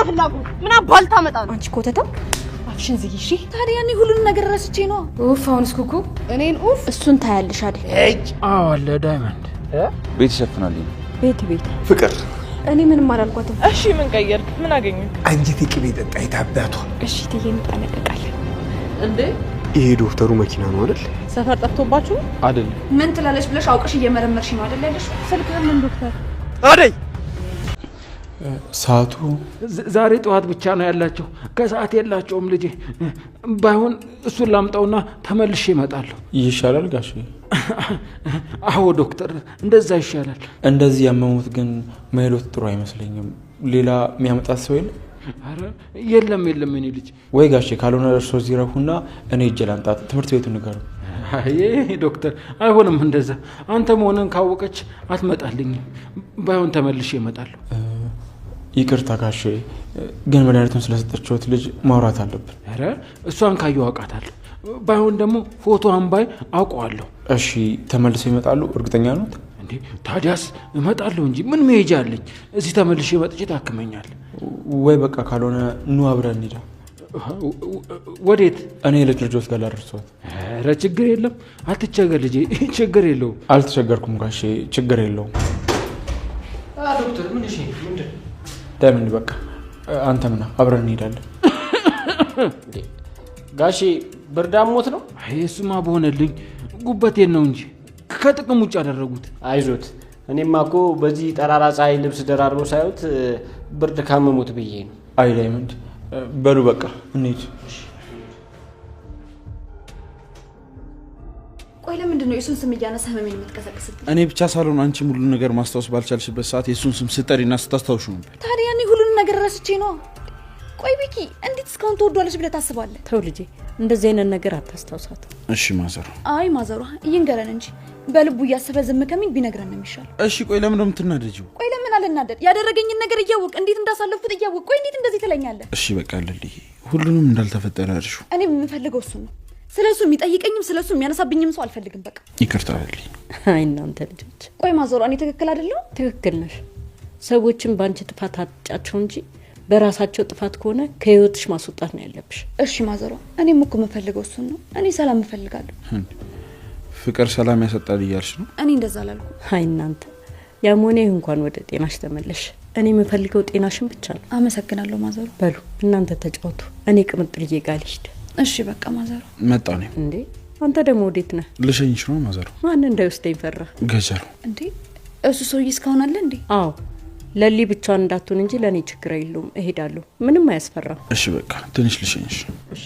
ምንድነው ፍላጎት? ምን አባል ታመጣ ነው? አንቺ ኮተታ አፍሽን ዝጊ እሺ። ታዲያ እኔ ሁሉን ነገር ረስቼ ነው። ኡፍ አሁንስ ኩኩ እኔን ኡፍ እሱን ታያለሽ አይደል? እጅ አለ ዳይመንድ ቤት ይሸፍናልኝ። ቤት ፍቅር እኔ ምንም አላልኳትም። እሺ ምን ቀየርክ? ምን አገኘክ? አንጀቴ ቅቤ ጠጣ ይታባቱ። እሺ ትዬ እንጠነቀቃለን እንዴ? ይሄ ዶክተሩ መኪና ነው አይደል? ሰፈር ጠፍቶባችሁ አይደል? ምን ትላለሽ ብለሽ አውቀሽ እየመረመርሽ ነው አይደል ያለሽ? ስልክህን ምን ዶክተር አደይ ሰዓቱ ዛሬ ጠዋት ብቻ ነው ያላቸው፣ ከሰዓት የላቸውም ልጄ። ባይሆን እሱን ላምጣውና ተመልሼ እመጣለሁ። ይሻላል ጋሽ? አዎ ዶክተር እንደዛ ይሻላል። እንደዚህ ያመሙት ግን መሄዶት ጥሩ አይመስለኝም። ሌላ የሚያመጣት ሰው የለም? አረ የለም እኔ ልጅ። ወይ ጋሽ ካልሆነ እርሶ ሲረፉና እኔ እጄ ላምጣት። ትምህርት ቤቱ ንገሩ። አይ ዶክተር አይሆንም እንደዛ። አንተ መሆንን ካወቀች አትመጣልኝም። ባይሆን ተመልሼ እመጣለሁ። ይቅርታ ጋሽ፣ ግን መድኃኒቱን ስለሰጠችሁት ልጅ ማውራት አለብን። አረ እሷን ካየሁ አውቃታለሁ። ባይሆን ደግሞ ፎቶዋን ባይ አውቀዋለሁ። እሺ ተመልሰው ይመጣሉ? እርግጠኛ ነዎት? እንዴ ታዲያስ እመጣለሁ እንጂ ምን መሄጃ አለኝ? እዚህ ተመልሼ መጥቼ ታክመኛል። ወይ በቃ ካልሆነ ኑ አብረን እንሂድ። ወዴት? እኔ ልጆች ጋር ላደርሰዎት። ኧረ ችግር የለም አትቸገር ልጄ፣ ችግር የለውም። አልተቸገርኩም ጋሼ፣ ችግር የለውም። ዶክተር ምን እሺ ምንድን ዳይመንድ በቃ አንተም ና አብረን እንሄዳለን። ጋሼ ብርዳሞት ነው? አይ እሱማ በሆነልኝ ጉበቴን ነው እንጂ ከጥቅም ውጭ ያደረጉት። አይዞት፣ እኔማ እኮ በዚህ ጠራራ ፀሐይ ልብስ ደራርበው ሳይሆት ብርድ ካመሙት ብዬ ነው። አይ ዳይመንድ በሉ በቃ እንሂድ። ቆይ ለምንድን ነው የሱን ስም እያነሳ ህመሜን የምትቀሰቅስብኝ? እኔ ብቻ ሳልሆን አንቺ ሙሉ ነገር ማስታወስ ባልቻልሽበት ሰዓት የሱን ስም ስጠሪና ስታስታውሹ ነበር። ታዲያ እኔ ሁሉን ነገር ረስቼ ነው። ቆይ ቢኪ እንዴት እስካሁን ትወዷለች ብለህ ታስባለህ? ተው ልጄ፣ እንደዚህ አይነት ነገር አታስታውሳት። እሺ ማዘሩ። አይ ማዘሯ ይንገረን እንጂ በልቡ እያሰበ ዝም ከሚል ቢነግረን ነው የሚሻለው። እሺ ቆይ ለምን ነው የምትናደጂው? ቆይ ለምን አልናደድ? ያደረገኝን ነገር እያወቅ እንዴት እንዳሳለፍኩት እያወቅ ቆይ እንዴት እንደዚህ ትለኛለህ? እሺ በቃ ልልይ፣ ሁሉንም እንዳልተፈጠረ እርሹ። እኔ የምፈልገው እሱ ነው። ስለሱ የሚጠይቀኝም ስለሱ የሚያነሳብኝም ሰው አልፈልግም። በቃ ይቅርታ ልልይ። አይ እናንተ ልጆች። ቆይ ማዘሯ እኔ ትክክል አይደለሁ? ትክክል ነሽ። ሰዎችን ባንቺ ጥፋት አትጫቸው እንጂ በራሳቸው ጥፋት ከሆነ ከህይወትሽ ማስወጣት ነው ያለብሽ። እሺ ማዘሯ፣ እኔም እኮ የምፈልገው እሱ ነው። እኔ ሰላም እፈልጋለሁ። ፍቅር ሰላም ያሰጣል እያልሽ ነው? እኔ እንደዛ አላልኩ። አይ እናንተ ያሞኔ እንኳን ወደ ጤናሽ ተመለሽ። እኔ የምፈልገው ጤናሽን ብቻ ነው። አመሰግናለሁ ማዘሯ። በሉ እናንተ ተጫወቱ፣ እኔ ቅምጥልዬ ጋር ልሂድ። እሺ በቃ ማዘሯ። መጣሁ ነኝ። እንዴ አንተ ደግሞ ወዴት ነህ? ልሸኝሽ ነው ማዘሩ። ማን እንዳይወስደኝ ፈራ? ገጀሩ። እንዴ እሱ ሰውዬ እስካሁን አለ እንዴ? አዎ ለሊ ብቻዋን እንዳትሆን እንጂ ለኔ ችግር የለውም። እሄዳለሁ፣ ምንም አያስፈራም። እሺ በቃ ትንሽ ልሸኝሽ። እሺ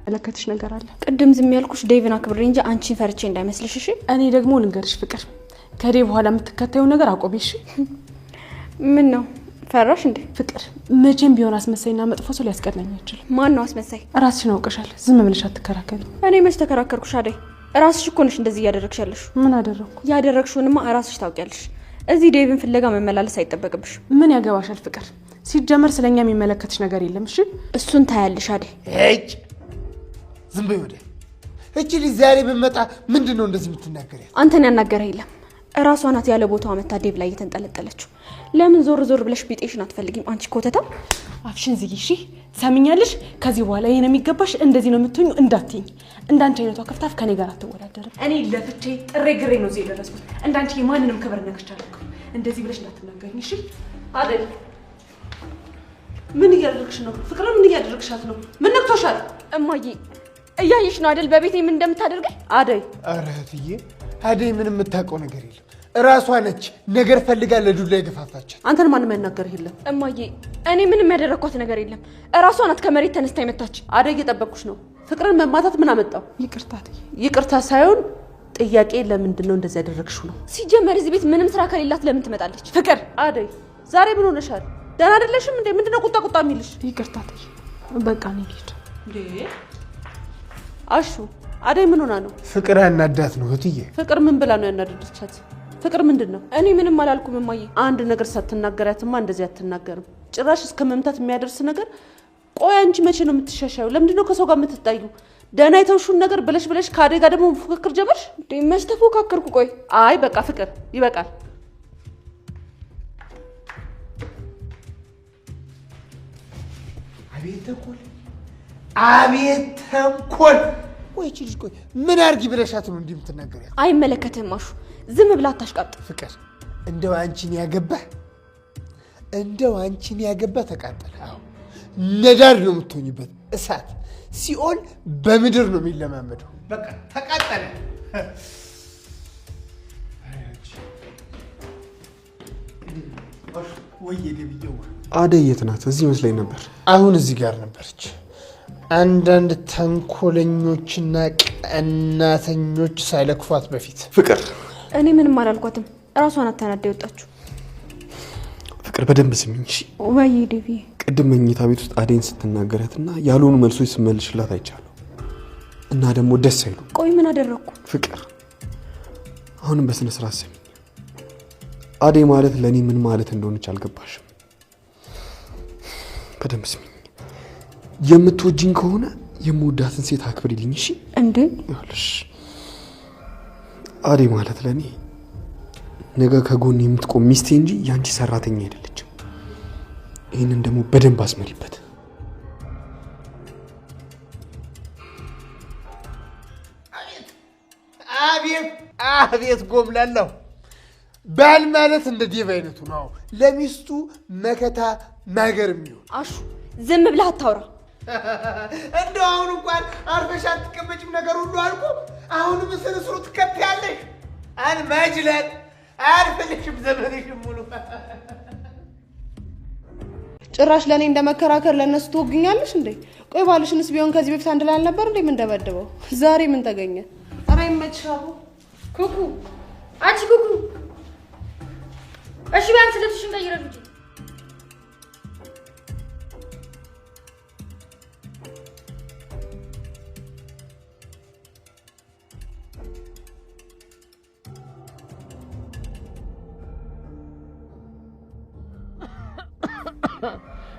መለከትሽ ነገር አለ። ቅድም ዝም ያልኩሽ ዴቪን አክብሬ እንጂ አንቺን ፈርቼ እንዳይመስልሽ እሺ? እኔ ደግሞ ልንገርሽ ፍቅር፣ ከዴ በኋላ የምትከታዩ ነገር አቆሚ እሺ? ምን ነው ፈራሽ እንዴ? ፍቅር መቼም ቢሆን አስመሳይና መጥፎ ሰው ሊያስቀናኝ አይችልም። ማን ነው አስመሳይ? ራስሽን አውቀሻል። ዝም ብለሽ አትከራከሪ። እኔ መች ተከራከርኩሽ? አደይ ራስሽ እኮ ነሽ እንደዚህ እያደረግሽ ያለሽ። ምን አደረኩ? ያደረግሽውንማ ራስሽ ታውቂያለሽ። እዚህ ዴቪን ፍለጋ መመላለስ አይጠበቅብሽ። ምን ያገባሻል ፍቅር? ሲጀመር ስለኛ የሚመለከትሽ ነገር የለም እሺ? እሱን ታያለሽ አደይ። እጭ ዝም በይ ወደ እቺ ልጅ ዛሬ ብመጣ ምንድነው እንደዚህ የምትናገሪያት? አንተን ያናገረ የለም። እራሷ ናት ያለ ቦታዋ መታ ዴቭ ላይ እየተንጠለጠለችው። ለምን ዞር ዞር ብለሽ ቢጤሽን አትፈልጊም? አንቺ ኮተታ አፍሽን ዝጊ እሺ? ሰምኛለሽ? ከዚህ በኋላ ይሄን የሚገባሽ እንደዚህ ነው የምትሆኙ እንዳትይኝ። እንዳንቺ አይነቷ ከፍታፍ ከኔ ጋር አትወዳደርም። እኔ ለፍቼ ጥሬ ግሬ ነው እዚህ የደረስኩት። እንዳንቺ የማንንም ክብር ነክቻለሁ። እንደዚህ ብለሽ እንዳትናገሪኝ እሺ? አደይ ምን እያደረግሽ ነው? ፍቅር ምን እያደረግሻት ነው? ምን ነክቶሻል? እማዬ እያየሽ ነው አይደል በቤቴ ምን እንደምታደርገኝ? አደይ ኧረ እህትዬ አደይ ምንም የምታውቀው ነገር የለም። እራሷ ነች ነገር ፈልጋ ለዱላ የገፋፋቻት። አንተን ማንም ያናገርህ የለም። እማዬ እኔ ምንም ያደረኳት ነገር የለም። እራሷ ናት ከመሬት ተነስታ የመታች። አደይ እየጠበቅኩሽ ነው። ፍቅርን መማታት ምን አመጣው? ይቅርታ እትዬ። ይቅርታ ሳይሆን ጥያቄ ለምንድን ነው እንደዚህ ያደረግሽው ነው። ሲጀመር እዚህ ቤት ምንም ስራ ከሌላት ለምን ትመጣለች? ፍቅር አደይ ዛሬ ምን ሆነሻል? ደህና አይደለሽም እንዴ? ምንድነው ቁጣ ቁጣ የሚልሽ? ይቅርታ እትዬ። በቃ እኔ ልሂድ። አሹ አደይ ምን ሆና ነው? ፍቅር ያናዳት ነው እህትዬ። ፍቅር ምን ብላ ነው ያናደደቻት? ፍቅር ምንድነው? እኔ ምንም አላልኩም እማዬ። አንድ ነገር ሳትናገሪያትማ እንደዚህ አትናገርም። ጭራሽ እስከ መምታት የሚያደርስ ነገር። ቆይ አንቺ መቼ ነው የምትሻሻዩ? ለምንድን ነው ከሰው ጋር የምትጣዩ? ደህና የተውሹን ነገር ብለሽ ከአደጋ ደግሞ ፉክክር ጀመርሽ እንዴ? መች ተፎካከርኩ? ቆይ አይ በቃ ፍቅር ይበቃል። አቤት ተንኮል! አቤት ተንኮል! ወይ እቺ ልጅ ቆይ ምን አርጊ ብለሻት ነው እንዲህ የምትናገሪያት? አይመለከትህም አሹ፣ ዝም ብላ አታሽቃብጥ። ፍቅር እንደው አንቺን ያገባ ተቃጠለ። አዎ ነዳድ ነው የምትሆኝበት፣ እሳት ሲኦል በምድር ነው የሚለማመደው። በቃ ተቃጠለ። አደይ የት ናት? እዚህ መስለኝ ነበር። አሁን እዚህ ጋር ነበረች። አንዳንድ ተንኮለኞችና ቀናተኞች ሳይለክፏት በፊት ፍቅር፣ እኔ ምንም አላልኳትም። እራሷን አታናዳ የወጣችሁ። ፍቅር በደንብ ስሚኝ እሺ? ወይ ዴቪ፣ ቅድም መኝታ ቤት ውስጥ አደይን ስትናገራትና ያልሆኑ መልሶች ስመልሽላት አይቻለሁ እና ደግሞ ደስ አይሉ። ቆይ ምን አደረግኩ? ፍቅር፣ አሁንም በስነ ስርዓት ስሚኝ። አደይ ማለት ለእኔ ምን ማለት እንደሆነች አልገባሽም። በደንብ ስሚኝ። የምትወጂኝ ከሆነ የምወዳትን ሴት አክብሪልኝ እሺ? እንዴ ይኸውልሽ አደይ ማለት ለእኔ ነገ ከጎን የምትቆም ሚስቴ እንጂ ያንቺ ሰራተኛ አይደለችም። ይህንን ደግሞ በደንብ አስመሪበት። አቤት ጎምላለሁ። ባል ማለት እንደ ዴቭ አይነቱ ነው። ለሚስቱ መከታ ማገር የሚሆን። አሹ ዝም ብለህ አታውራ። እንደው አሁን እንኳን አርፈሽ አትቀመጭም? ነገር ሁሉ አልቆ አሁንም ስርስሩ ትከፍያለሽ። አልማጅለን አልፈልሽም ዘመንሽም ሙሉ። ጭራሽ ለእኔ እንደመከራከር ለእነሱ ትወግኛለሽ እንዴ? ቆይ ባልሽንስ ቢሆን ከዚህ በፊት አንድ ላይ አልነበር እንዴ ምን ደበደበው? ዛሬ ምን ተገኘ? ኧረ ይመችሽ አቦ። ኩኩ አንቺ ኩኩ፣ እሺ ቢያንስ ልብስሽን ቀይረሽ ውጪ።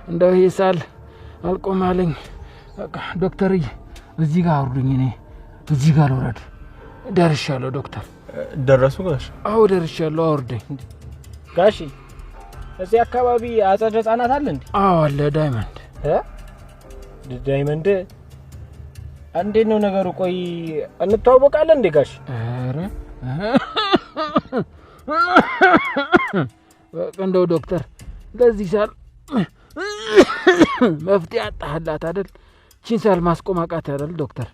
እንደው ይሄ ሳል አልቆማለኝ። በቃ ዶክተርዬ እዚህ ጋር አውርዱኝ። እኔ እዚህ ጋር ልውረድ። ደርሻለሁ ዶክተር። ደረሱ ጋሽ? አዎ ደርሻለሁ። አውርደኝ። ጋሺ እዚህ አካባቢ አጸደ ህጻናት አለ እንዴ? አዎ አለ። ዳይመንድ ዳይመንድ እንዴት ነው ነገሩ? ቆይ እንተዋወቃለን እንዴ ጋሽ? ኧረ እንደው ዶክተር ለዚህ ሳል መፍትሄ አጣህላት አይደል? ቺን ሳል ማስቆም አቃተህ አይደል ዶክተር?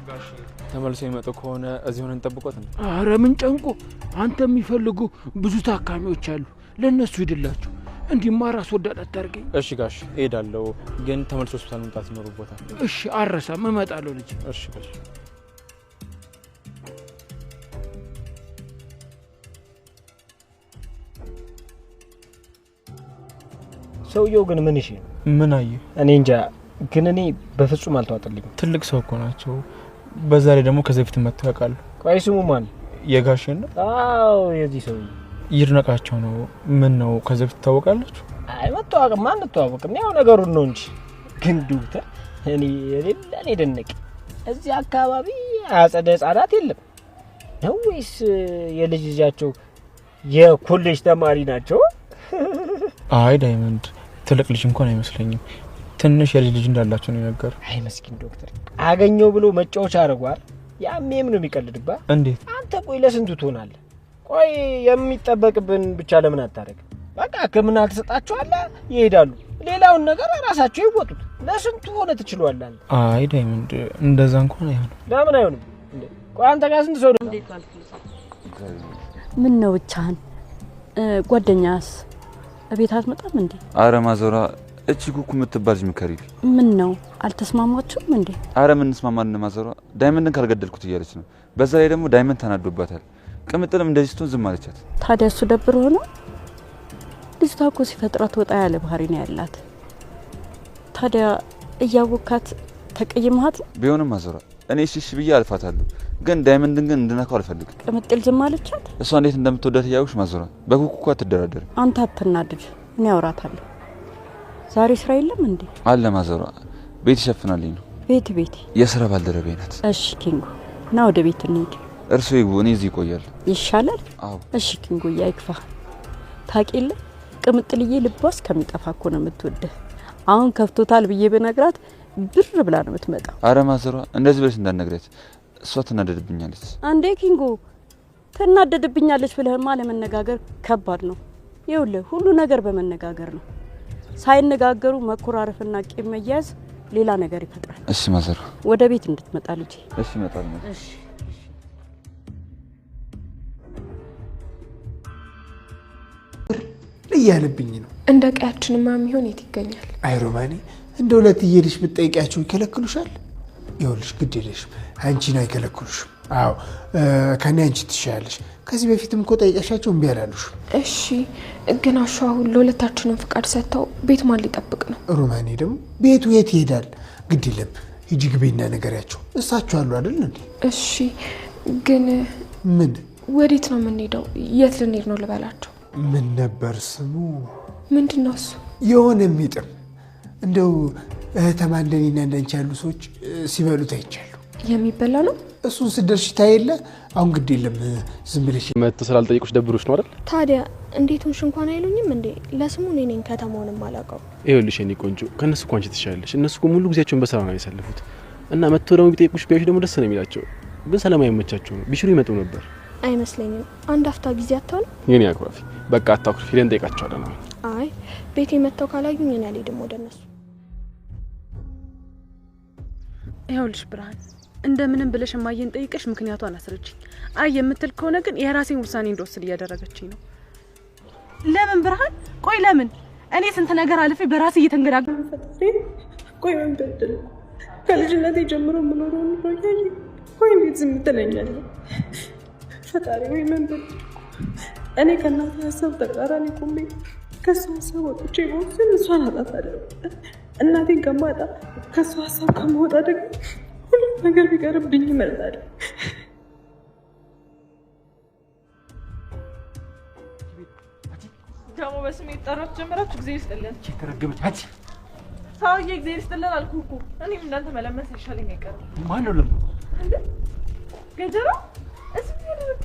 ጋሽ ተመልሶ ይመጣ ከሆነ እዚህ ሆነን እንጠብቆት ነው። ኧረ ምን ጨንቆ፣ አንተ የሚፈልጉ ብዙ ታካሚዎች አሉ። ለነሱ ሂድላቸው። እንዲህማ ራስ ወዳድ አታርገኝ። እሺ ጋሽ እሄዳለሁ፣ ግን ተመልሶ ሆስፒታል መምጣት ይኖርቦታል። እሺ አረሳም፣ እመጣለሁ ልጅ። እሺ ጋሽ። ሰውየው ግን ምን ይሽ? ምን አየህ? እኔ እንጃ፣ ግን እኔ በፍጹም አልተዋጠልኝም። ትልቅ ሰው እኮ ናቸው። በዛ ላይ ደግሞ ከዚህ በፊት መጥተው ያውቃሉ። ቆይ ስሙ ማን? የጋሽ ነው? አዎ የዚህ ሰው ይድነቃቸው ነው። ምን ነው ከዚህ በፊት ታወቃላችሁ? አይ መተዋወቅ ማን ተዋወቅም፣ ያው ነገሩን ነው እንጂ። ግን ዶክተር እኔ ደነቅ። እዚህ አካባቢ አጸደ ህጻናት የለም ነው ወይስ የልጅ ልጃቸው የኮሌጅ ተማሪ ናቸው? አይ ዳይመንድ ትልቅ ልጅ እንኳን አይመስለኝም። ትንሽ የልጅ ልጅ እንዳላቸው ነው ነገር። አይ መስኪን ዶክተር አገኘው ብሎ መጫወቻ አረጋል። ያሜም ነው የሚቀልድባ። እንዴት አንተ ቆይ ለስንቱ ትሆናለህ? ቆይ የሚጠበቅብን ብቻ ለምን አታረግ? በቃ ህክምና ተሰጣቸዋል ይሄዳሉ። ሌላውን ነገር ራሳቸው ይወጡት። ለስንቱ ሆነ ትችሏል። አይ ዳይመንድ እንደዛ እንኳን አይሆንም። ለምን አይሆንም እንዴ? ቆይ አንተ ጋር ስንት ሰው ነው? ምን ነው ብቻህን? ጓደኛስ እቤት አትመጣም እንዴ? አረ ማዞራ እቺ ኩኩ የምትባል ምከሪ። ምን ነው አልተስማማችሁም እንዴ? አረ ምን እንስማማለን ማዞራ። ዳይመንድን ካልገደልኩት እያለች ነው። በዛ ላይ ደግሞ ዳይመንድ ተናዶባታል። ቅምጥልም እንደዚህ ስትሆን ዝም አለቻት። ታዲያ እሱ ደብር ሆነ? ልጅቷ እኮ ሲፈጥራት ወጣ ያለ ባህሪ ነው ያላት። ታዲያ እያወካት ተቀይመሃት? ቢሆንም ማዞራ እኔ እሺ ብዬ አልፋታለሁ፣ ግን ዳይመንድን ግን እንድነካው አልፈልግም። ቅምጥል ዝም አለቻት? እሷ እንዴት እንደምትወዳት ያውሽ ማዞራ። በኩኩ እኮ አትደራደርም። አንተ አትናድድ፣ እኔ አውራታለሁ። ዛሬ ስራ የለም እንዴ? አለ ማዞራ፣ ቤት ይሸፍናልኝ ነው። ቤት የሥራ ባልደረባዬ ናት። እሺ ኪንጎ ና ወደ ቤት እንሂድ። እርሶ ይግቡ፣ እኔ እዚህ እቆያለሁ። ይሻላል? አዎ። እሺ ኪንጎ ያይክፋ። ታውቂለ ቅምጥልዬ ልቧ እስከሚጠፋ እኮ ነው የምትወደህ። አሁን ከፍቶታል ብዬ በነግራት ብር ብላ ነው የምትመጣው። አረ ማዘሯ እንደዚህ ብለሽ እንዳትነግሪያት፣ እሷ ትናደድብኛለች። አንዴ ኪንጎ ትናደድብኛለች ብለህማ ለመነጋገር ከባድ ነው። ይኸውልህ ሁሉ ነገር በመነጋገር ነው። ሳይነጋገሩ መኮራረፍና ቂም መያዝ ሌላ ነገር ይፈጥራል። እሺ ማዘሯ፣ ወደ ቤት እንድትመጣ ልጄ። እሺ እመጣለሁ። እሺ እያለብኝ ነው። እንደ ቀያችንማ የሚሆን የት ይገኛል? አይ ሮማኔ፣ እንደ ሁለት እየሄድሽ ብትጠይቂያቸው ይከለክሉሻል? ይኸውልሽ ግድ የለሽም፣ አንቺን አይከለክሉሽም። አዎ ከኔ አንቺ ትሻያለሽ። ከዚህ በፊትም እኮ ጠይቀሻቸው እምቢ አላሉሽም። እሺ ግን አሹ አሁን ለሁለታችንም ፍቃድ ሰጥተው ቤት ማን ሊጠብቅ ነው? ሮማኔ ደግሞ ቤቱ የት ይሄዳል? ግድ የለም ሂጂ ግቤና ነገሪያቸው፣ እሳቸው አሉ አይደል እንዴ? እሺ ግን ምን ወዴት ነው የምንሄደው? የት ልንሄድ ነው ልበላቸው? ምን ነበር ስሙ? ምንድን ነው እሱ? የሆነ የሚጥም እንደው እህተማ እንደኔና እንዳንቺ ያሉ ሰዎች ሲበሉት አይቻሉ። የሚበላ ነው? እሱን ስደርሽ ታየለ። አሁን ግድ የለም ዝም ብለሽ መጥቶ ስላልጠየቁሽ ደብሮሽ ነው አይደል? ታዲያ እንዴት ሆንሽ እንኳን አይሉኝም እንዴ? ለስሙ እኔ ነኝ ከተማውንም አላውቀው። ይኸውልሽ የኔ ቆንጆ ከነሱ እኮ አንቺ ትሻለሽ። እነሱ እኮ ሙሉ ጊዜያቸውን በስራ ነው ያሳለፉት እና መጥቶ ደግሞ ቢጠይቁሽ ቢያዩሽ ደግሞ ደስ ነው የሚላቸው። ግን ሰላም አይመቻቸውም። ቢሽሩ ይመጡ ነበር። አይመስለኝም። አንድ አፍታ ጊዜ አታውል። የኔ አኩራፊ በቃ አታኩርፊ። ሄደን እንጠይቃቸዋለን። አይ ቤቴ መጥተው ካላዩኝ እኔ አልሄድም ወደ እነሱ። ይኸውልሽ ብርሃን እንደምንም ብለሽ ማየን ጠይቀሽ ምክንያቷን አስረጅኝ። አይ የምትል ከሆነ ግን የራሴን ውሳኔ እንደወስድ እያደረገችኝ ነው። ለምን ብርሃን? ቆይ ለምን? እኔ ስንት ነገር አልፌ በራሴ እየተንገዳገሩ ፈጥሬ ቆይ ምን በደል? ከልጅነቴ ጀምሮ የምኖረው ነው ያይ። ቆይ እንዴት ዝም ትለኛለህ? ፈጣሪ ወይ ምን በደል? እኔ ከእናቴ ሀሳብ ተቃራኒ ቆሜ ከሷ ሀሳብ ወጥቼ በወስን እሷን አጣታለሁ። እናቴን ከማጣ ከሷ ሀሳብ ከመውጣ ደግሞ ሁሉም ነገር ቢቀርብኝ እመርጣለሁ። ደግሞ በስሜ የጠራችሁ ጀመራችሁ። ጊዜ ይስጥልን። ተረገመች ሰውዬ ጊዜ ይስጥልን አልኩህ እኮ። እኔም እንዳንተ መለመን ሳይሻለኝ አይቀርም። ማን ነው ለምን እንዴ? ገጀራ እዚህ ነው።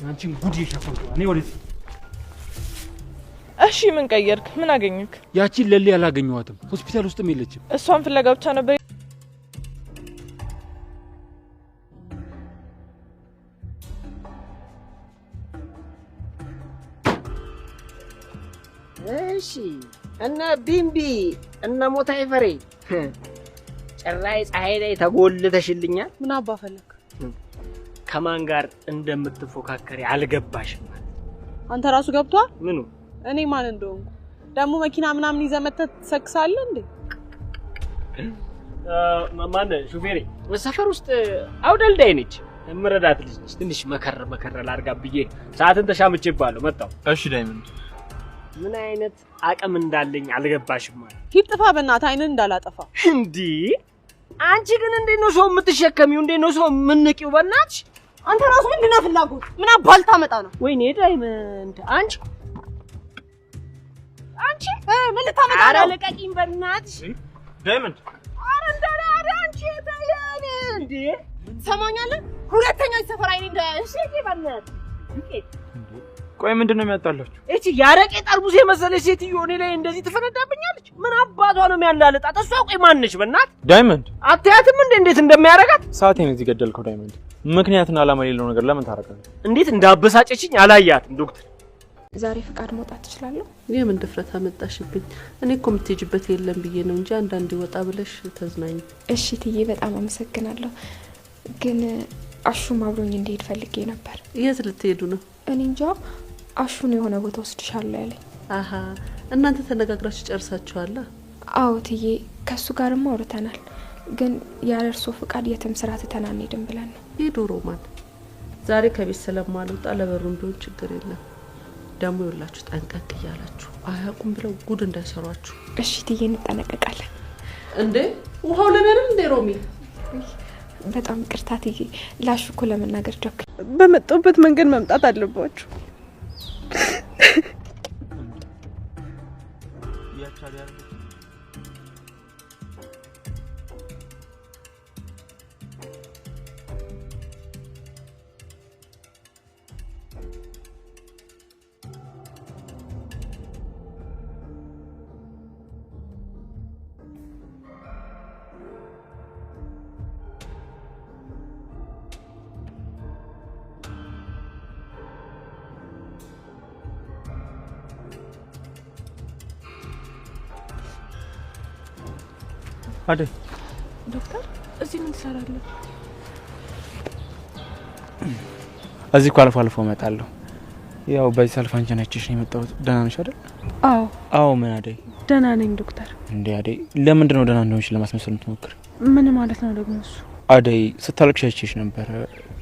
አንቺን ጉድ የሸፈንኩ እኔ ወደዚህ። እሺ ምን ቀየርክ? ምን አገኘክ? ያቺን ለሊ አላገኘኋትም። ሆስፒታል ውስጥም የለችም። እሷን ፍለጋ ብቻ ነበር። እሺ እነ ቢምቢ እነ ሞታይ ፈሬ ጭራይ ፀሐይ ላይ ተጎልተሽልኛል። ምን አባ ፈለክ? ከማን ጋር እንደምትፎካከሪ አልገባሽም። አንተ ራሱ ገብቷል። ምኑ? እኔ ማን እንደሆንኩ ደግሞ መኪና ምናምን ይዘህ መተህ ትሰክሳለህ እንዴ? ማን ሹፌሬ? ሰፈር ውስጥ አውደልዳይ ነች፣ እምረዳት ልጅ ነች። ትንሽ መከረ ላርጋ ብዬ ሰዓትን ተሻምቼባለሁ መጣሁ። እሺ ዳይመንድ፣ ምን አይነት አቅም እንዳለኝ አልገባሽም ማለት? ሂድ ጥፋ በእናትህ፣ አይንን እንዳላጠፋ። እንዴ አንቺ ግን እንዴት ነው ሰው የምትሸከሚው? እንዴት ነው ሰው የምንቂው? በእናትሽ አንተ ራሱ ምንድነው ፍላጎት? ምን አባል ታመጣ ነው? ወይኔ ዳይመንድ፣ አንቺ ምን ልታመጣ ነው? ኧረ ልቀቂኝ በእናትሽ ዳይመንድ። ኧረ እንዳለ አንቺ ታያኔ እንዴ ሰማኛለህ? ሁለተኛ ሰፈር አይኔ እንዳያንሽ በእናትህ። ቆይ ምንድነው የሚያጣላችሁ? እቺ ያረቄ ጠርሙስ የመሰለች ሴትዮ እኔ ላይ እንደዚህ ትፈነዳብኛለች? ምን አባቷ ነው የሚያላልጣት? እሷ ቆይ ማን ነች በእናትህ? ዳይመንድ፣ አታያትም እንዴ እንዴት እንደሚያረጋት? ሰዓቴን እዚህ ገደልከው ዳይመንድ። ምክንያትና ዓላማ የሌለው ነገር ለምን ታረጋለህ? እንዴት እንዳበሳጨችኝ አላያትም ዶክተር። ዛሬ ፍቃድ መውጣት ትችላለሁ? የምን ድፍረት አመጣሽብኝ? እኔ እኮ የምትሄጂበት የለም ብዬ ነው እንጂ አንዳንዴ ወጣ ብለሽ ተዝናኝ። እሺ ትዬ በጣም አመሰግናለሁ። ግን አሹም አብሮኝ እንዲሄድ ፈልጌ ነበር። የት ልትሄዱ ነው? እኔ እንጃ። አሹን የሆነ ቦታ ወስድሻለሁ ያለኝ። አሀ እናንተ ተነጋግራችሁ ጨርሳችኋል? አዎ ትዬ፣ ከሱ ጋርም አውርተናል። ግን ያለ እርሶ ፍቃድ የትም ስራ ትተን አንሄድም ብለን ነው። ሄዶ ሮማን ዛሬ ከቤት ስለማልወጣ ለበሩም ቢሆን ችግር የለም። ደግሞ ይኸውላችሁ ጠንቀቅ እያላችሁ አያውቁም ብለው ጉድ እንዳይሰሯችሁ። እሺ ትዬ፣ እንጠነቀቃለን። እንዴ ውሃው ለነንም እንዴ ሮሚ? በጣም ይቅርታ ትዬ፣ ላሹ እኮ ለመናገር ጀክ በመጣሁበት መንገድ መምጣት አለባችሁ። አደይ ዶክተር እዚህ ምን ትሰራለህ? እዚህ እኮ አልፎ አልፎ እመጣለሁ። ያው በዚህ ሰልፍ አንቺን አይቼሽ ነው የመጣሁት። ደህና ነሽ አይደል? አዎ ምን አደይ? ደህና ነኝ ዶክተር። እንዴ አደይ ለምንድን ነው ደህና እንደሆንሽ ለማስመሰል የምትሞክሪ? ምን ማለት ነው ደግሞ እሱ? አደይ ስታለቅሽ አይቼሽ ነበር።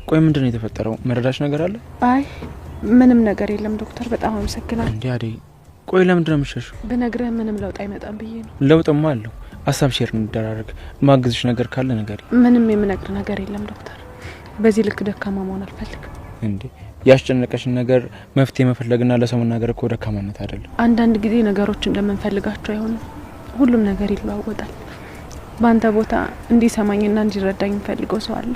ቆይ ምንድን ነው የተፈጠረው? መረዳሽ ነገር አለ? አይ ምንም ነገር የለም ዶክተር። በጣም አመሰግናለሁ። እንዴ አደይ ቆይ ለምንድን ነው የምትሸሽው? ብነግርህ ምንም ለውጥ አይመጣም ብዬ ነው። ለውጥማ አለው። ሀሳብ ሼር እንደራረግ። ማግዝሽ ነገር ካለ ነገር ምንም የምነግር ነገር የለም ዶክተር። በዚህ ልክ ደካማ መሆን አልፈልግም። እንዴ ያስጨነቀሽን ነገር መፍትሄ መፈለግና ለሰው መናገር እኮ ደካማነት አይደለም። አንዳንድ ጊዜ ነገሮች እንደምንፈልጋቸው አይሆንም። ሁሉም ነገር ይለዋወጣል። በአንተ ቦታ እንዲሰማኝና እንዲረዳኝ የምፈልገው ሰው አለ።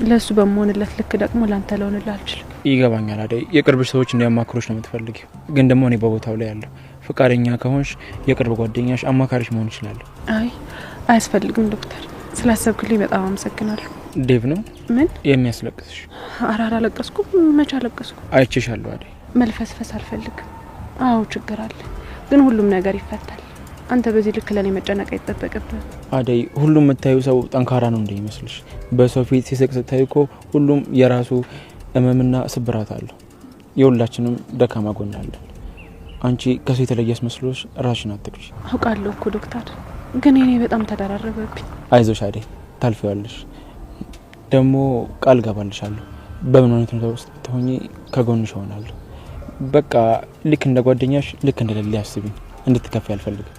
ለሱ በመሆንለት ልክ ደግሞ ላንተ ለሆንልህ አልችልም። ይገባኛል አደይ። የቅርብሽ ሰዎች እንዲያማክሩሽ ነው የምትፈልጊው። ግን ደግሞ እኔ በቦታው ላይ ያለሁ ፈቃደኛ ከሆንሽ የቅርብ ጓደኛሽ አማካሪሽ መሆን ይችላል። አይ አያስፈልግም ዶክተር። ስላሰብክልኝ በጣም አመሰግናለሁ። ዴቭ ነው ምን የሚያስለቅስሽ? ኧረ አላለቀስኩም። መቼ አለቀስኩ? አይቼሻለሁ አደይ። መልፈስፈስ አልፈልግም። አዎ ችግር አለ፣ ግን ሁሉም ነገር ይፈታል። አንተ በዚህ ልክ ለኔ መጨነቅ አይጠበቅብህም አደይ። ሁሉም የምታዩ ሰው ጠንካራ ነው እንደ ይመስልሽ? በሰው ፊት ሲስቅ ስታዩ እኮ ሁሉም የራሱ ህመምና ስብራት አለው። የሁላችንም ደካማ ጎን አለ። አንቺ ከሰው የተለየስ መስሎሽ ራስሽን አትግዢ። አውቃለሁ እኮ ዶክተር፣ ግን እኔ በጣም ተደራረበብኝ። አይዞሽ አደይ፣ ታልፊዋለሽ። ደግሞ ቃል ገባልሻለሁ በምን አይነት ሁኔታ ውስጥ ብትሆኚ ከጎንሽ እሆናለሁ። በቃ ልክ እንደ ጓደኛሽ ልክ እንደ ሌላ ያስቢኝ። እንድትከፊ አልፈልግም።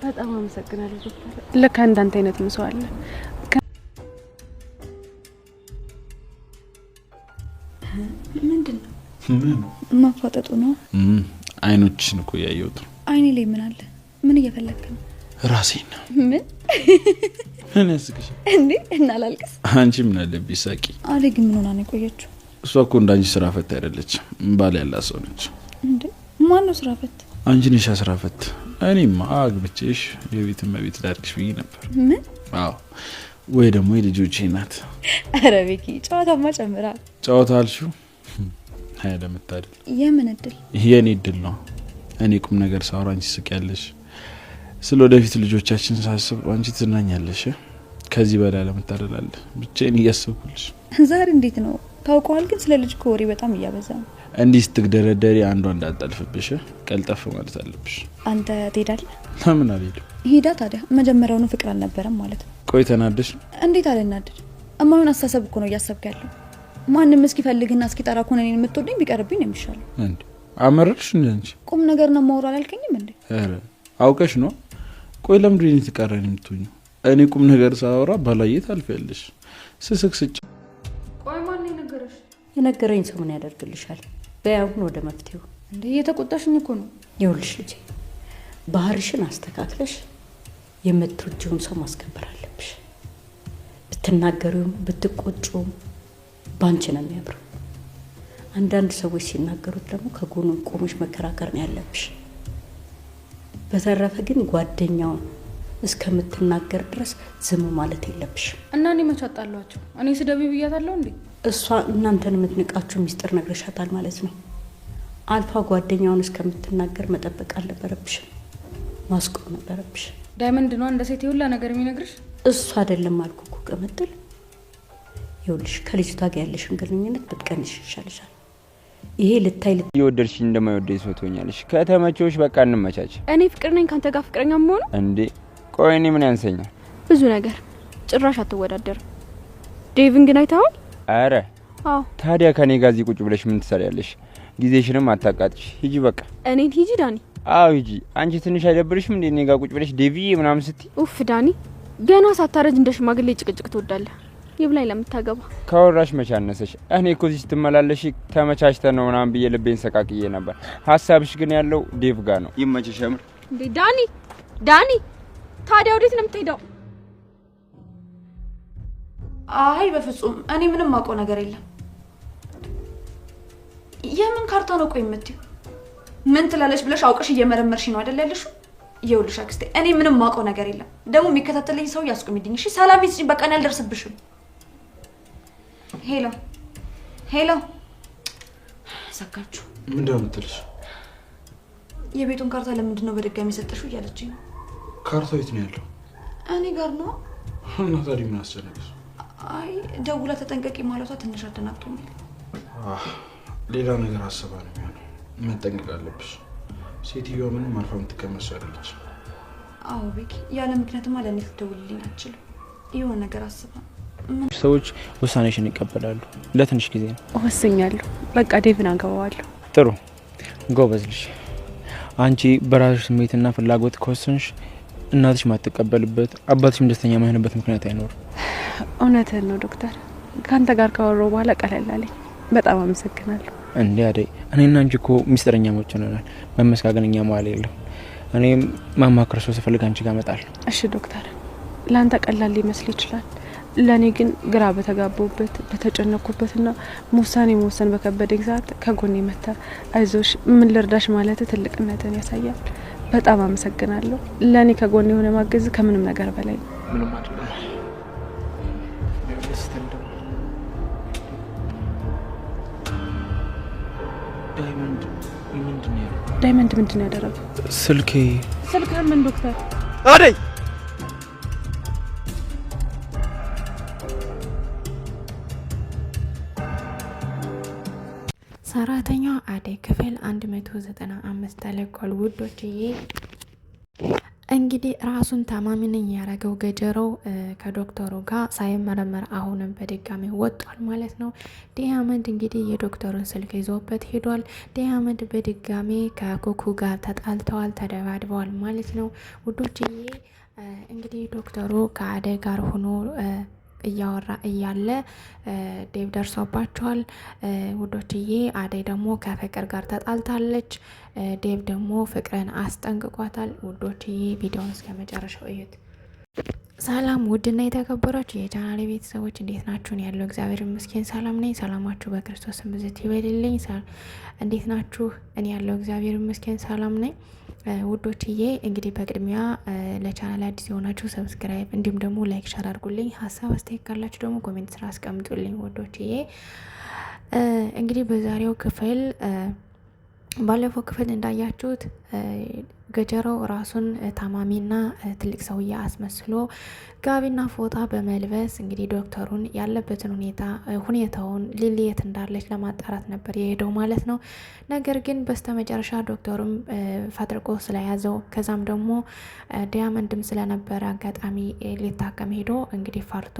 በጣም አመሰግናለሁ ዶክተር። ለካ እንዳንተ አይነት ሰው አለ። ምንድነው? ምን ማፋጠጡ ነው? አይኖችሽን እኮ ያየሁት። አይኔ ላይ ምን አለ? ምን እየፈለግክ ነው? ራሴን ነው። ምን ምን ያስቅሽ እንዴ? እና ላልቅስ? አንቺ ምን አለብሽ ሳቂ። አለ ግን ምን ሆና ነው የቆየችው? እሷ እኮ እንዳንቺ ስራ ፈት አይደለች፣ ባል ያላት ሰው ነች። እንዴ ማን ነው ስራ ፈት? አንቺ ነሽ ስራ ፈት። እኔማ አግብቼሽ የቤት እመቤት ዳርክሽ ብዬ ነበር። ምን? አዎ ወይ ደግሞ የልጆቼ ናት። ኧረ ቤኪ ጨዋታማ ጨምራል። ጨዋታ አልሽው? ሀያ ለምታድል የምን እድል? የኔ እድል ነው። እኔ ቁም ነገር ሳወራ አንቺ ስቂያለሽ። ስለ ወደፊት ልጆቻችን ሳስብ አንቺ ትዝናኛለሽ። ከዚህ በላይ ለምታደል አለ። ብቻዬን እያሰብኩልሽ። ዛሬ እንዴት ነው ታውቀዋል? ግን ስለ ልጅ ኮሪ በጣም እያበዛ ነው። እንዲህ ስትግደረደሪ አንዷ እንዳጣልፍብሽ ቀልጠፍ ማለት አለብሽ። አንተ ትሄዳለህ? ለምን አልሄድም? ሂዳ ታዲያ። መጀመሪያውኑ ፍቅር አልነበረም ማለት ነው። ቆይ ተናደሽ? እንዴት አልናደድ? እማውን አስተሳሰብ እኮ ነው እያሰብክ ያለው። ማንም እስኪ ፈልግና እስኪ ጠራ ኮነ እኔን የምትወደኝ ቢቀርብኝ ነው የሚሻለው። እንዴ አመረርሽ እንዴ? አንቺ ቁም ነገር ነው ማውራ አላልከኝም እንዴ? አረ አውቀሽ ነው። ቆይ ለምንድን ነው ተቃራኒ የምትሆኚ? እኔ ቁም ነገር ሳወራ ባላየት አልፈልሽ ስስክስጭ። ቆይ ማን ነገረሽ? የነገረኝ ሰው ምን ያደርግልሻል? በያሁን ወደ መፍትሄው። እንዴ እየተቆጣሽኝ እኮ ነው። ይኸውልሽ ልጄ፣ ባህርሽን አስተካክለሽ የምትወጂውን ሰው ማስከበር አለብሽ። ብትናገሪውም ብትቆጪውም ባንቺ ነው የሚያምረው። አንዳንድ ሰዎች ሲናገሩት ደግሞ ከጎኑ ቆመሽ መከራከር ነው ያለብሽ። በተረፈ ግን ጓደኛውን እስከምትናገር ድረስ ዝም ማለት የለብሽም። እና እኔ መቼ አጣሏቸው? እኔ ስደቢ ብያታለሁ እንዴ? እሷ እናንተን የምትንቃችሁ ሚስጥር ነግረሻታል ማለት ነው። አልፋ ጓደኛውን እስከምትናገር መጠበቅ አልነበረብሽም፣ ማስቆም ነበረብሽ። ዳይመንድ ነው እንደ ሴት ሁላ ነገር የሚነግርሽ? እሱ አይደለም አልኩ እኮ ቅምጥል። ይኸውልሽ ከልጅቷ ጋር ያለሽን ግንኙነት ብትቀንሽ ይሻልሻል። ይሄ ልታይ እየወደድሽኝ እንደማይወደኝ ሰው ትሆኛለሽ። ከተመቸሽ በቃ እንመቻች። እኔ ፍቅር ነኝ ካንተ ጋር ፍቅረኛ መሆኑ እንዴ? ቆይ እኔ ምን ያንሰኛል? ብዙ ነገር። ጭራሽ አትወዳደርም። ዴቪን ግን አይተኸዋል? አረ አዎ። ታዲያ ከኔ ጋር እዚህ ቁጭ ብለሽ ምን ትሰሪያለሽ? ጊዜሽንም አታቃጥሽ። ሂጂ በቃ። እኔን ሂጂ ዳኒ። አዎ ሂጂ። አንቺ ትንሽ አይደብርሽም እንዴ እኔ ጋር ቁጭ ብለሽ ዴቪዬ ምናምን ስትይ? ኡፍ ዳኒ፣ ገና ሳታረጅ እንደ ሽማግሌ ጭቅጭቅ ትወዳለህ። ይብላኝ ለምታገባ ካወራሽ መቼ አነሰሽ? እኔ እኮ እዚህ ስትመላለሽ ተመቻችተን ነው ምናምን ብዬ ልቤን ሰቃቅዬ ነበር። ሀሳብሽ ግን ያለው ዴቭ ጋር ነው። ይመችሽ። አምር እንዴ ዳኒ፣ ዳኒ ታዲያ ወዴት ነው የምትሄደው? አይ በፍጹም እኔ ምንም ማውቀው ነገር የለም። የምን ካርታ ነው ቆይ የምትይው? ምን ትላለች ብለሽ አውቀሽ እየመረመርሽ ነው አይደል ያለሽው? ይኸውልሽ አክስቴ እኔ ምንም ማውቀው ነገር የለም። ደግሞ የሚከታተለኝ ሰው ያስቆምልኝ እሺ? ሰላም ይስጥኝ። በቃ እኔ አልደርስብሽም። ሄሎ ሄሎ፣ ዘጋችሁ። ምንድነው የምትልሽ? የቤቱን ካርታ ለምንድን ነው በድጋሚ ሰጠሽው እያለችኝ ነው። ካርታው የት ነው ያለው? እኔ ጋር ነው። እና ታዲያ ምን አስጨነቀሽ? አይ ደውላ ተጠንቀቂ ማለቷ ትንሽ አደናግጦኛል። ሌላ ነገር አስባ ነው የሚሆነው። መጠንቀቅ አለብሽ። ሴትዮዋ ምንም አልፋ የምትቀመጥ ሰው አይደለች። አዎ ቤኪ፣ ያለ ምክንያትማ ለእኔ ልትደውልልኝ አትችልም። የሆነ ነገር አስባ ሰዎች ውሳኔሽን ይቀበላሉ። ለትንሽ ጊዜ ነው። ወስኛለሁ። በቃ ዴቭን አገባዋለሁ። ጥሩ ጎበዝ ልጅ። አንቺ በራስሽ ስሜትና ፍላጎት ከወሰንሽ እናትሽ ማትቀበልበት አባትሽም ደስተኛ ማይሆንበት ምክንያት አይኖርም። እውነትህን ነው ዶክተር። ከአንተ ጋር ካወራሁ በኋላ ቀለል አለኝ። በጣም አመሰግናለሁ። እንዴ አደይ፣ እኔና አንቺ እኮ ሚስጥረኛሞች ሆነናል። መመስጋገንኛ መዋል የለም። እኔም ማማከር ሰው ስፈልግ አንቺ ጋር እመጣለሁ። እሺ ዶክተር፣ ለአንተ ቀላል ሊመስል ይችላል። ለእኔ ግን ግራ በተጋባሁበት በተጨነኩበትና ውሳኔ መወሰን በከበደኝ ሰዓት ከጎኔ መታ አይዞሽ ምን ልርዳሽ ማለት ትልቅነትን ያሳያል። በጣም አመሰግናለሁ። ለእኔ ከጎኔ የሆነ ማገዝ ከምንም ነገር በላይ ነው። ምንም አይደለም። ዳይመንድ ምንድን ነው ያደረገው? ስልኬ ምን ዶክተር? አደይ ሰራተኛዋ አደይ ክፍል 195 ተለቋል ውዶችዬ። እንግዲህ ራሱን ታማሚ ነኝ ያረገው ገጀራው ከዶክተሩ ጋር ሳይመረመር አሁንም በድጋሚ ወጧል ማለት ነው። ዲያመንድ እንግዲህ የዶክተሩን ስልክ ይዞበት ሄዷል። ዲያመንድ በድጋሚ ከኩኩ ጋር ተጣልተዋል፣ ተደባድበዋል ማለት ነው ውዶችዬ። እንግዲህ ዶክተሩ ከአደይ ጋር ሆኖ እያወራ እያለ ዴቭ ደርሶባቸዋል ውዶችዬ። አደይ ደግሞ ከፍቅር ጋር ተጣልታለች። ዴቭ ደግሞ ፍቅርን አስጠንቅቋታል ውዶችዬ። ቪዲዮውን እስከ መጨረሻው እዩት። ሰላም ውድና የተከበራችሁ የቻናሌ ቤተሰቦች እንዴት ናችሁ? ያለው እግዚአብሔር ይመስገን ሰላም ነኝ። ሰላማችሁ በክርስቶስ ብዝት ይበልልኝ። እንዴት ናችሁ? እኔ ያለው እግዚአብሔር ይመስገን ሰላም ነኝ ውዶችዬ። እንግዲህ በቅድሚያ ለቻናል አዲስ የሆናችሁ ሰብስክራይብ እንዲሁም ደግሞ ላይክ ሸር አድርጉልኝ። ሀሳብ አስተያየት ካላችሁ ደግሞ ኮሜንት ስራ አስቀምጡልኝ ውዶችዬ። እንግዲህ በዛሬው ክፍል ባለፈው ክፍል እንዳያችሁት ገጀራው ራሱን ታማሚና ትልቅ ሰውዬ አስመስሎ ጋቢና ፎጣ በመልበስ እንግዲህ ዶክተሩን ያለበትን ሁኔታውን ሊሊ የት እንዳለች ለማጣራት ነበር የሄደው ማለት ነው። ነገር ግን በስተመጨረሻ ዶክተሩም ፈጥርቆ ስለያዘው ከዛም ደግሞ ዲያመንድም ስለነበረ አጋጣሚ ሊታከም ሄዶ እንግዲህ ፈርቶ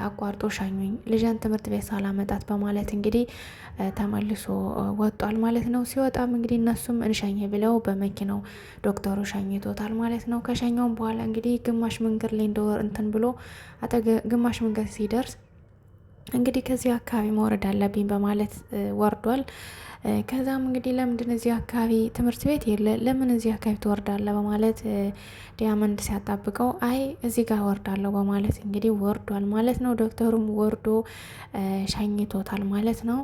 አቋርጦ ሻኙኝ ልጅን ትምህርት ቤት ሳላመጣት በማለት እንግዲህ ተመልሶ ወጧል ማለት ነው። ሲወጣም እንግዲህ እነሱም እንሸኝ ብለው በመኪናው ዶክተሩ ሸኝቶታል ማለት ነው። ከሸኘውም በኋላ እንግዲህ ግማሽ መንገድ ላይ እንደወር እንትን ብሎ ግማሽ መንገድ ሲደርስ እንግዲህ ከዚህ አካባቢ መውረድ አለብኝ በማለት ወርዷል። ከዛም እንግዲህ ለምንድን እዚህ አካባቢ ትምህርት ቤት የለ ለምን እዚህ አካባቢ ትወርዳለህ በማለት ዲያመንድ ሲያጣብቀው አይ እዚህ ጋር ወርዳለሁ በማለት እንግዲህ ወርዷል ማለት ነው። ዶክተሩም ወርዶ ሸኝቶታል ማለት ነው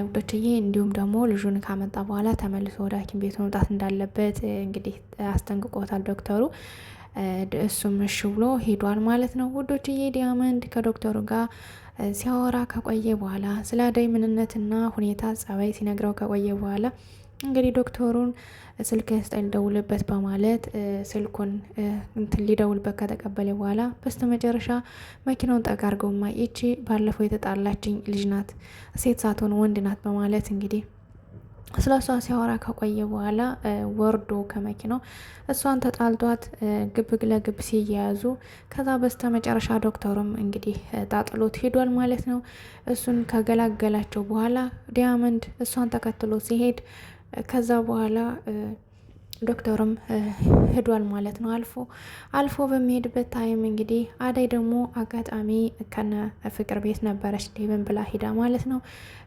ውዶችዬ። እንዲሁም ደግሞ ልጁን ካመጣ በኋላ ተመልሶ ወደ ሐኪም ቤት መምጣት እንዳለበት እንግዲህ አስጠንቅቆታል ዶክተሩ። እሱም እሺ ብሎ ሄዷል ማለት ነው ውዶችዬ። ዲያመንድ ከዶክተሩ ጋር ሲያወራ ከቆየ በኋላ ስለ አደይ ምንነትና ሁኔታ ጸባይ ሲነግረው ከቆየ በኋላ እንግዲህ ዶክተሩን ስልክ ስጠኝ ልደውልበት በማለት ስልኩን ሊደውልበት ከተቀበለ በኋላ በስተመጨረሻ መኪናውን ጠጋ አድርገውማ ይቺ ባለፈው የተጣላችኝ ልጅ ናት፣ ሴት ሳትሆን ወንድ ናት በማለት እንግዲህ ስለሷ ሲያወራ ከቆየ በኋላ ወርዶ ከመኪናው እሷን ተጣልቷት ግብ ለግብ ሲያያዙ ከዛ በስተመጨረሻ ዶክተሩም እንግዲህ ጣጥሎት ሄዷል ማለት ነው። እሱን ከገላገላቸው በኋላ ዲያመንድ እሷን ተከትሎ ሲሄድ ከዛ በኋላ ዶክተሩም ሄዷል ማለት ነው። አልፎ በሚሄድበት ታይም እንግዲህ አደይ ደግሞ አጋጣሚ ከነ ፍቅር ቤት ነበረች ዴቭን ብላ ሂዳ ማለት ነው።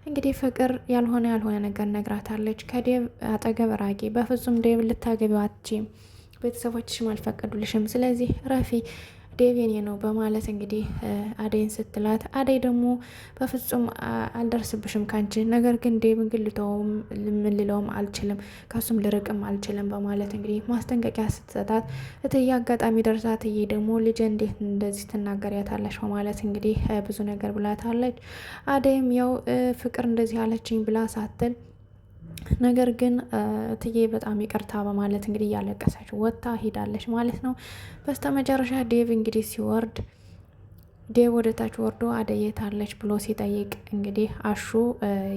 እንግዲህ ፍቅር ያልሆነ ነገር ነግራታለች። ከዴቭ አጠገብ ራቂ፣ በፍጹም ዴቭ ልታገቢው አትችይም፣ ቤተሰቦችሽም አልፈቀዱልሽም፣ ስለዚህ ረፊ ዴቭ የኔ ነው በማለት እንግዲህ አደይን ስትላት አደይ ደግሞ በፍጹም አልደርስብሽም ካንቺ፣ ነገር ግን ዴቭን ግን ልለውም አልችልም፣ ከሱም ልርቅም አልችልም በማለት እንግዲህ ማስጠንቀቂያ ስትሰጣት እትዬ አጋጣሚ ደርሳ እትዬ ደግሞ ልጅ እንዴት እንደዚህ ትናገሪያታለሽ በማለት እንግዲህ ብዙ ነገር ብላታለች። አደይም ያው ፍቅር እንደዚህ አለችኝ ብላ ሳትል ነገር ግን እትዬ በጣም ይቅርታ በማለት እንግዲህ እያለቀሰች ወጥታ ሄዳለች ማለት ነው። በስተመጨረሻ ዴቭ እንግዲህ ሲወርድ ዴቭ ወደ ታች ወርዶ አደይ የት አለች ብሎ ሲጠይቅ እንግዲህ አሹ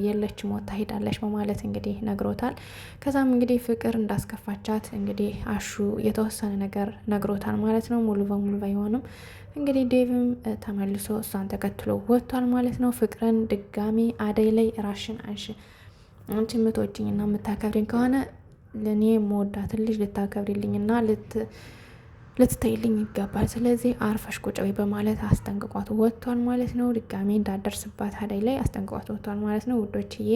የለችም ወጥታ ሄዳለች በማለት እንግዲህ ነግሮታል። ከዛም እንግዲህ ፍቅር እንዳስከፋቻት እንግዲህ አሹ የተወሰነ ነገር ነግሮታል ማለት ነው። ሙሉ በሙሉ ባይሆንም እንግዲህ ዴቭም ተመልሶ እሷን ተከትሎ ወጥቷል ማለት ነው። ፍቅርን ድጋሚ አደይ ላይ ራሽን አንሺ፣ አንቺ የምትወጂኝና የምታከብሪኝ ከሆነ ለእኔ መወዳትን ልጅ ልታከብሪልኝና ልትተይልኝ ይገባል። ስለዚህ አርፈሽ ቁጭ በይ በማለት አስጠንቅቋት ወጥቷል ማለት ነው። ድጋሜ እንዳደርስባት አደይ ላይ አስጠንቅቋት ወጥቷል ማለት ነው ውዶችዬ።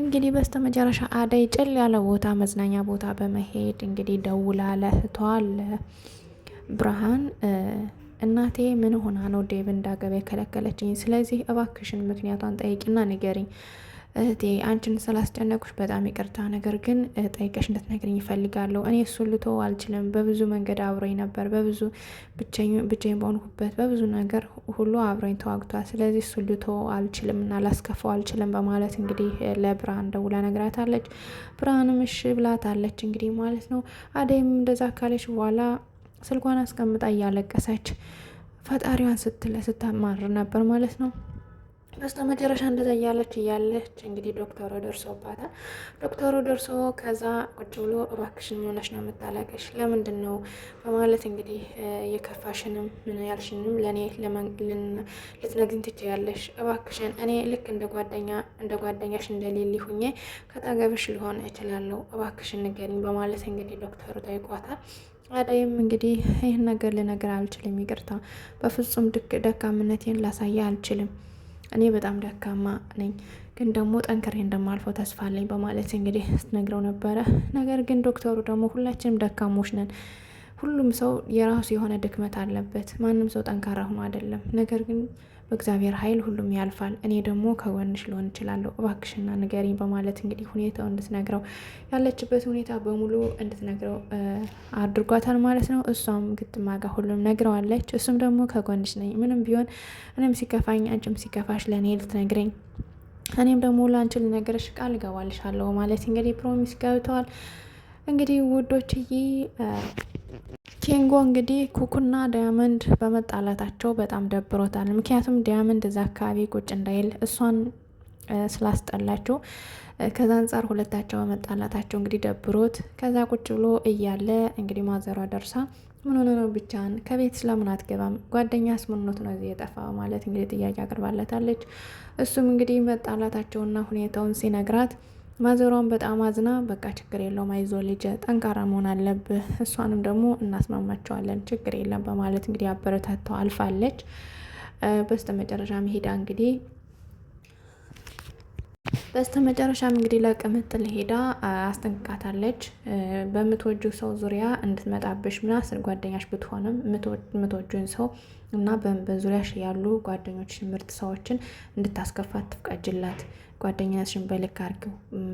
እንግዲህ በስተመጨረሻ አደይ ጭል ያለ ቦታ መዝናኛ ቦታ በመሄድ እንግዲህ ደውላ ለእህቷ ብርሃን እናቴ ምን ሆና ነው ዴቭ እንዳገባ የከለከለችኝ? ስለዚህ እባክሽን ምክንያቷን ጠይቂና ንገሪኝ እህቴ፣ አንቺን ስላስጨነቁሽ በጣም ይቅርታ። ነገር ግን ጠይቀሽ እንድትነግሪኝ ይፈልጋለሁ። እኔ እሱን ልተው አልችልም። በብዙ መንገድ አብሮኝ ነበር። በብዙ ብቻዬን በሆንኩበት በብዙ ነገር ሁሉ አብሮኝ ተዋግቷል። ስለዚህ እሱን ልተው አልችልም እና ላስከፋው አልችልም በማለት እንግዲህ ለብርሃን ደውላ ነግራታለች። ብርሃንም እሺ ብላታለች እንግዲህ ማለት ነው። አደይም እንደዛ ካለች በኋላ ስልኳን አስቀምጣ እያለቀሰች ፈጣሪዋን ስታማር ነበር ማለት ነው። በስተ መጨረሻ እንደዛ እያለች እንግዲህ ዶክተሩ ደርሶባታል። ዶክተሩ ደርሶ ከዛ ቁጭ ብሎ እባክሽን ሆነሽ ነው የምታለቅሽ? ለምንድን ነው በማለት እንግዲህ የከፋሽንም ምን ያልሽንም ለእኔ ልትነግሪኝ ትችያለሽ። እባክሽን እኔ ልክ እንደ ጓደኛሽ እንደሌሊ ሁኜ ከጠገብሽ ልሆን እችላለሁ። እባክሽን ንገሪኝ በማለት እንግዲህ ዶክተሩ ጠይቋታል። አደይም እንግዲህ ይህን ነገር ልነግር አልችልም፣ ይቅርታ፣ በፍጹም ደካምነቴን ላሳየ አልችልም። እኔ በጣም ደካማ ነኝ፣ ግን ደግሞ ጠንክሬ እንደማልፈው ተስፋ አለኝ በማለት እንግዲህ ስትነግረው ነበረ። ነገር ግን ዶክተሩ ደግሞ ሁላችንም ደካሞች ነን፣ ሁሉም ሰው የራሱ የሆነ ድክመት አለበት፣ ማንም ሰው ጠንካራ ሆኖ አይደለም። ነገር ግን በእግዚአብሔር ኃይል ሁሉም ያልፋል። እኔ ደግሞ ከጎንሽ ልሆን እችላለሁ፣ እባክሽና ንገሪኝ በማለት እንግዲህ ሁኔታው እንድትነግረው ያለችበት ሁኔታ በሙሉ እንድትነግረው አድርጓታል ማለት ነው። እሷም ግጥማጋ ሁሉም ነግረዋለች። እሱም ደግሞ ከጎንሽ ነኝ፣ ምንም ቢሆን እኔም ሲከፋኝ አንቺም ሲከፋሽ ለእኔ ልትነግረኝ፣ እኔም ደግሞ ለአንቺ ልነግርሽ ቃል እገባልሻለሁ ማለት እንግዲህ ፕሮሚስ ገብተዋል። እንግዲህ ውዶችዬ ኬንጎ እንግዲህ ኩኩና ዳያመንድ በመጣላታቸው በጣም ደብሮታል። ምክንያቱም ዳያመንድ እዛ አካባቢ ቁጭ እንዳይል እሷን ስላስጠላቸው ከዛ አንጻር ሁለታቸው በመጣላታቸው እንግዲህ ደብሮት ከዛ ቁጭ ብሎ እያለ እንግዲህ ማዘሯ ደርሳ ምን ሆነ ነው ብቻህን ከቤት ስለምን አትገባም? ጓደኛስ ምን ሆኖት ነው እዚህ የጠፋ ማለት እንግዲህ ጥያቄ አቅርባለታለች። እሱም እንግዲህ መጣላታቸውና ሁኔታውን ሲነግራት ማዘሯን በጣም አዝና በቃ ችግር የለውም አይዞ ልጅ ጠንካራ መሆን አለብህ፣ እሷንም ደግሞ እናስማማቸዋለን ችግር የለም በማለት እንግዲህ አበረታተው አልፋለች። በስተመጨረሻም ለቅምጥል ሄዳ አስጠንቅቃታለች። በምትወጁ ሰው ዙሪያ እንድትመጣብሽ ምናስል ጓደኛሽ ብትሆንም የምትወጁን ሰው እና በዙሪያሽ ያሉ ጓደኞች ምርጥ ሰዎችን እንድታስከፋት ትፍቀጅላት፣ ጓደኛሽን በልክ አድርጊው፣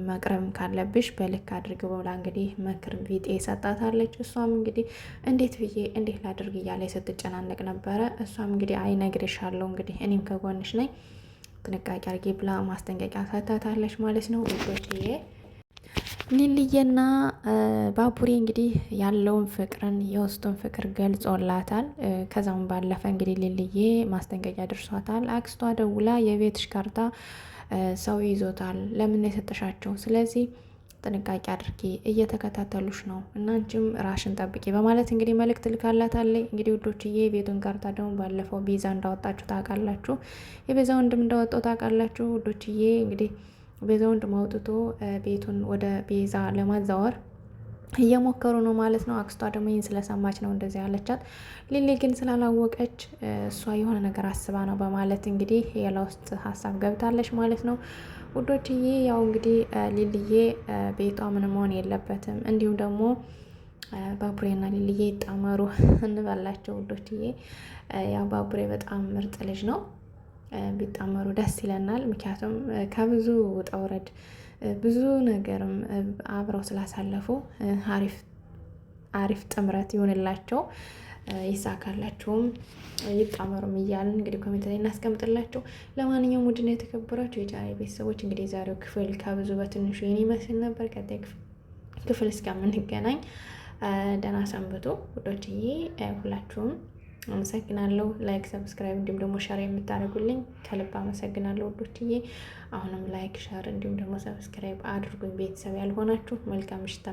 መቅረብም ካለብሽ በልክ አድርጊው ብላ እንግዲህ ምክር ቢጤ ሰጣታለች። እሷም እንግዲህ እንዴት ላድርግ እያለች ስትጨናነቅ ነበረ። እሷም እንግዲህ አይነግርሻለሁ እንግዲህ እኔም ከጎንሽ ነኝ ጥንቃቄ አድርጊ ብላ ማስጠንቀቂያ ሰጥታታለች ማለት ነው። ውዶችዬ ሊልዬና ባቡሬ እንግዲህ ያለውን ፍቅርን የውስጡን ፍቅር ገልጾላታል። ከዛም ባለፈ እንግዲህ ሊልዬ ማስጠንቀቂያ ደርሷታል። አክስቷ ደውላ የቤትሽ ካርታ ሰው ይዞታል፣ ለምን የሰጠሻቸው? ስለዚህ ጥንቃቄ አድርጊ፣ እየተከታተሉሽ ነው እና አንቺም ራሽን ጠብቂ በማለት እንግዲህ መልእክት ልካላታለች። እንግዲህ ውዶችዬ የቤቱን ካርታ ደግሞ ባለፈው ቤዛ እንዳወጣችሁ ታውቃላችሁ፣ የቤዛ ወንድም እንዳወጣው ታውቃላችሁ። ውዶችዬ እንግዲህ ቤዛ ወንድም አውጥቶ ቤቱን ወደ ቤዛ ለማዛወር እየሞከሩ ነው ማለት ነው። አክስቷ ደግሞ ይህን ስለሰማች ነው እንደዚህ ያለቻት። ሊሊ ግን ስላላወቀች እሷ የሆነ ነገር አስባ ነው በማለት እንግዲህ የላ ውስጥ ሀሳብ ገብታለች ማለት ነው። ውዶችዬ ያው እንግዲህ ሊልዬ ቤቷ ምንም መሆን የለበትም፣ እንዲሁም ደግሞ ባቡሬና ሊልዬ ይጣመሩ እንበላቸው ውዶችዬ። ያው ባቡሬ በጣም ምርጥ ልጅ ነው፣ ቢጣመሩ ደስ ይለናል። ምክንያቱም ከብዙ ውጣ ውረድ ብዙ ነገርም አብረው ስላሳለፉ አሪፍ ጥምረት ይሆንላቸው። ይሳካላችሁም ይጣመሩም እያልን እንግዲህ ኮሜንት ላይ እናስቀምጥላችሁ። ለማንኛውም ውድና የተከበራችሁ የቻናሌ ቤተሰቦች እንግዲህ የዛሬው ክፍል ከብዙ በትንሹ ይህን ይመስል ነበር። ቀጣይ ክፍል እስከምንገናኝ ደህና ሰንብቱ ውዶችዬ። ሁላችሁም አመሰግናለሁ። ላይክ፣ ሰብስክራይብ እንዲሁም ደግሞ ሸር የምታደርጉልኝ ከልብ አመሰግናለሁ ውዶችዬ። አሁንም ላይክ፣ ሸር እንዲሁም ደግሞ ሰብስክራይብ አድርጉኝ ቤተሰብ ያልሆናችሁ። መልካም ምሽት።